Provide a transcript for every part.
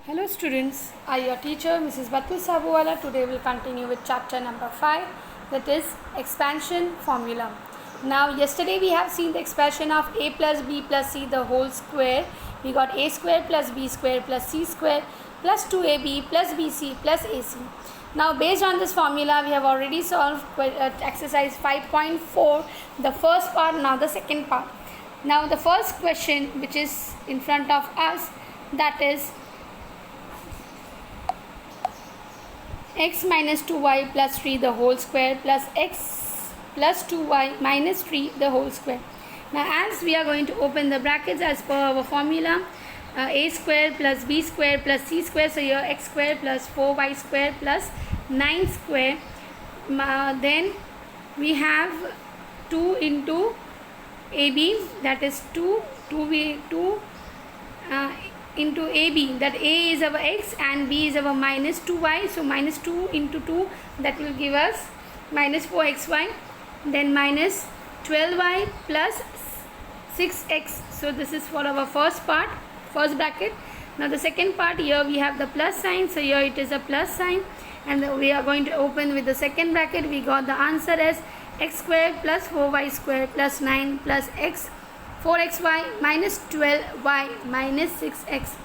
Hello students, I your teacher Mrs. Batul Sabuwala. Today we'll continue with chapter number 5, that is expansion formula. Now yesterday we have seen the expansion of a plus b plus c the whole square. We got a square plus b square plus c square plus 2ab plus bc plus ac. Now based on this formula we have already solved exercise 5.4, the first part, now the second part. Now the first question which is in front of us, that is x minus 2y plus 3 the whole square plus x plus 2y minus 3 the whole square. Now as we are going to open the brackets as per our formula, a square plus b square plus c square, so here x square plus 4y square plus 9 square, then we have 2 into ab, that is 2 into AB, that A is our x and B is our minus 2y, so minus 2 into 2, that will give us minus 4xy, then minus 12y plus 6x. So this is for our first part, first bracket. Now the second part, here we have the plus sign, so here it is a plus sign, and we are going to open with the second bracket. We got the answer as x square plus 4y square plus 9 plus x 4xy minus 12y minus 6x.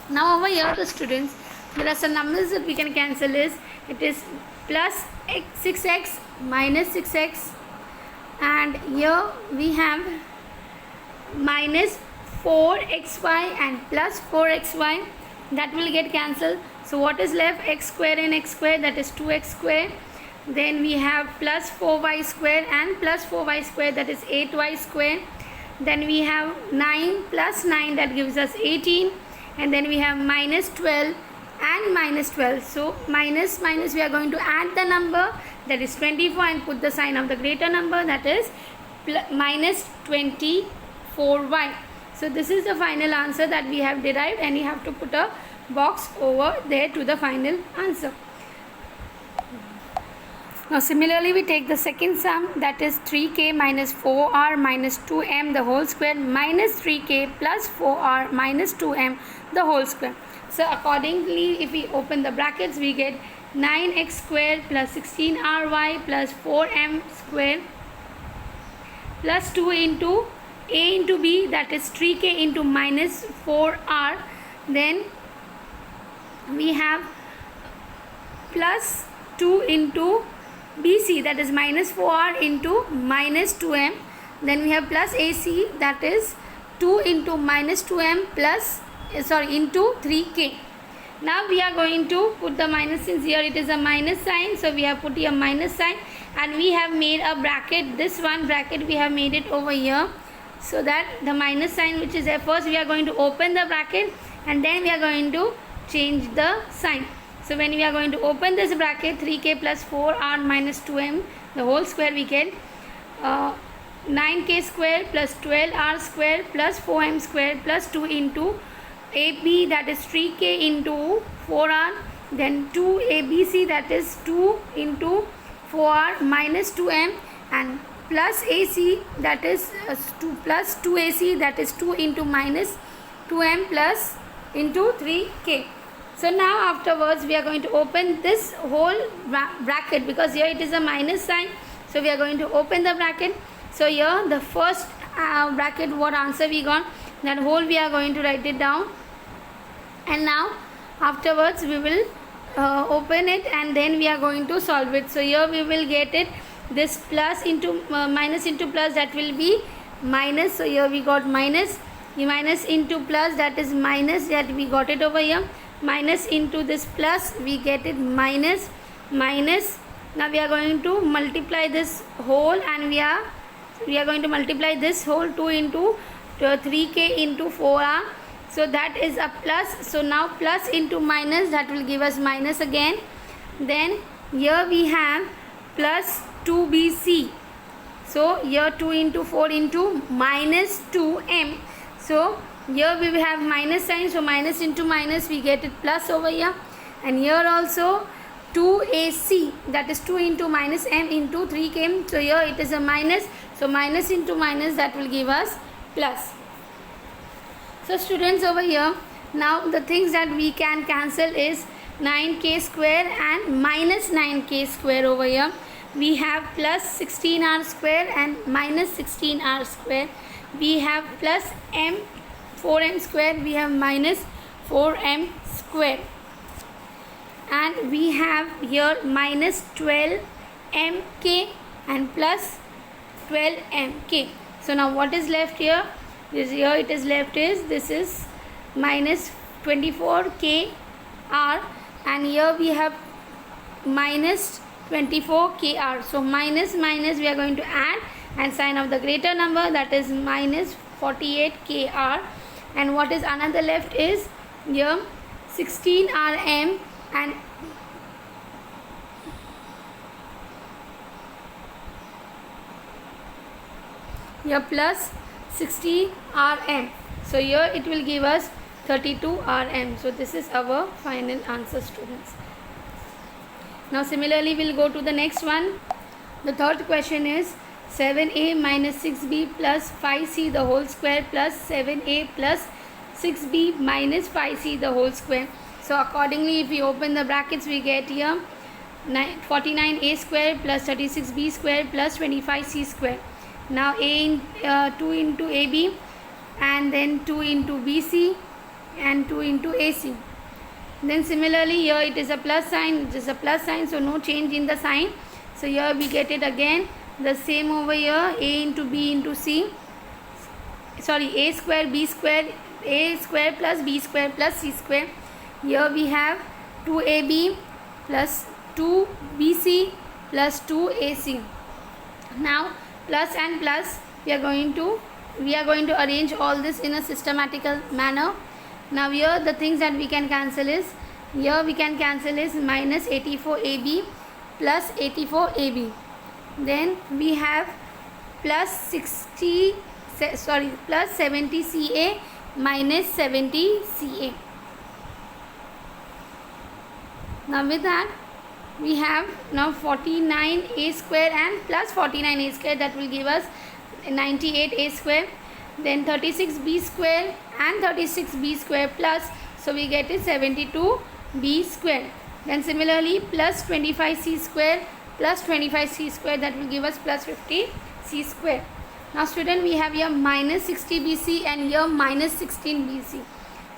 Now over here the students, there are some numbers that we can cancel. It is plus 6x minus 6x, and here we have minus 4xy and plus 4xy, that will get cancelled. So what is left? X square and x square, that is 2x square. Then we have plus 4y square and plus 4y square, that is 8y square. Then we have 9 plus 9, that gives us 18, and then we have minus 12 and minus 12. So minus we are going to add the number, that is 24, and put the sign of the greater number, that is minus 24y. So this is the final answer that we have derived, and you have to put a box over there to the final answer. Now similarly we take the second sum, that is 3k minus 4r minus 2m the whole square minus 3k plus 4r minus 2m the whole square. So accordingly, if we open the brackets, we get 9x square plus 16ry plus 4m square plus 2 into a into b, that is 3k into minus 4r. Then we have plus 2 into BC, that is minus 4r into minus 2m. Then we have plus AC, that is 2 into minus 2m plus into 3k. Now we are going to put the minus, since here it is a minus sign, so we have put here minus sign, and we have made a bracket. This one bracket we have made it over here, so that the minus sign which is there, first we are going to open the bracket and then we are going to change the sign. So when we are going to open this bracket, 3k plus 4r minus 2m the whole square, we get 9k square plus 12r square plus 4m square plus 2 into ab, that is 3k into 4r, then 2abc, that is 2 into 4r minus 2m, and plus ac, that is 2 plus 2ac, that is 2 into minus 2m plus into 3k. So now afterwards we are going to open this whole bracket, because here it is a minus sign, so we are going to open the bracket. So here the first bracket, what answer we got, that whole we are going to write it down, and now afterwards we will open it and then we are going to solve it. So here we will get it, this plus into minus into plus, that will be minus. So here we got minus, minus into plus, that is minus, that we got it over here, minus into this plus, we get it minus. Now we are going to multiply this whole, and we are going to multiply this whole 2 into 3k into 4r, so that is a plus. So now plus into minus, that will give us minus again. Then here we have plus 2bc, so here 2 into 4 into minus 2m. So here we will have minus sign, so minus into minus, we get it plus over here. And here also 2ac, that is 2 into minus m into 3k, so here it is a minus, so minus into minus, that will give us plus. So students, over here Now the things that we can cancel is 9k square and minus 9k square over here. We have plus 16r square and minus 16r square. We have plus 4m square. We have minus 4m square. And we have here minus 12mk and plus 12mk. So now what is left here? Here it is left is, this is minus 24kr, and here we have minus 24kr. So minus minus we are going to add and sign of the greater number, that is minus 48kr. And what is another left is here 16rm and here plus 60rm. So here it will give us 32rm. So this is our final answer, students. Now similarly we'll go to the next one. The third question is 7a minus 6b plus 5c the whole square plus 7a plus 6b minus 5c the whole square. So accordingly, if we open the brackets, we get here 49a square plus 36b square plus 25c square. Now 2 into ab and then 2 into bc and 2 into ac. Then similarly here it is a plus sign, it is a plus sign, so no change in the sign. So here we get it again the same over here, a into b into c, sorry, a square b square, a square plus b square plus c square. Here we have 2ab plus 2bc plus 2ac. Now plus and plus we are going to arrange all this in a systematical manner. Now here the things that we can cancel is, here we can cancel is minus 84ab plus 84ab. Then we have plus 70ca minus 70ca. Now with that we have now 49a square and plus 49a square, that will give us 98a square. Then 36b square and 36b square plus, so we get is 72b square. Then similarly plus 25c square plus 25c square, that will give us plus 50c square. Now student, we have here minus 60bc and here minus 16bc.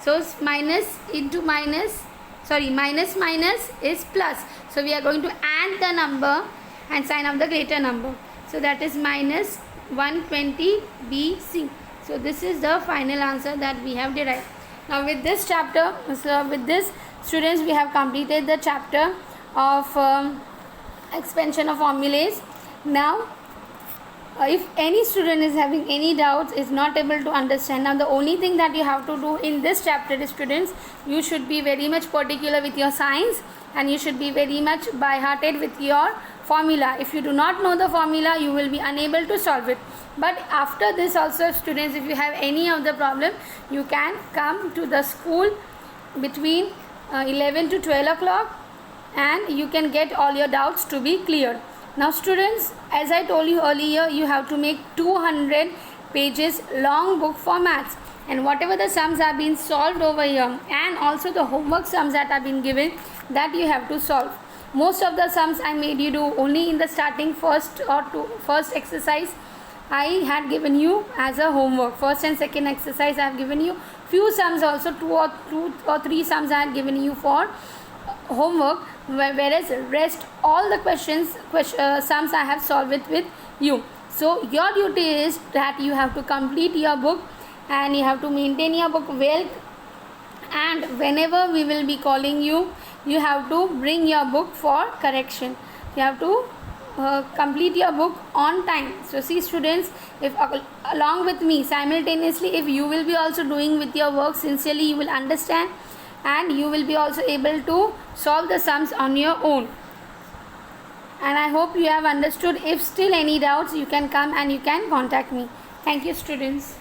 So minus into minus, sorry, minus minus is plus. So we are going to add the number and sign of the greater number. So that is minus 120bc. So this is the final answer that we have derived. Now with this chapter, so with this students, we have completed the chapter of expansion of formulas. Now if any student is having any doubts, is not able to understand, now the only thing that you have to do in this chapter is, students, you should be very much particular with your signs and you should be very much by hearted with your formula. If you do not know the formula, you will be unable to solve it. But after this also, students, if you have any of the problem, you can come to the school between 11 to 12 o'clock and you can get all your doubts to be cleared. Now students, as I told you earlier, you have to make 200 pages long book for maths, and whatever the sums have been solved over here and also the homework sums that have been given, that you have to solve. Most of the sums I made you do only in the starting first exercise I had given you as a homework. First and second exercise I have given you. Few sums also, two or three sums I had given you for homework, whereas rest all the sums I have solved it with you. So your duty is that you have to complete your book and you have to maintain your book well, and whenever we will be calling you, you have to bring your book for correction. You have to complete your book on time. So see students, if along with me simultaneously, if you will be also doing with your work sincerely, you will understand and you will be also able to solve the sums on your own. And I hope you have understood. If still any doubts, you can come and you can contact me. Thank you students.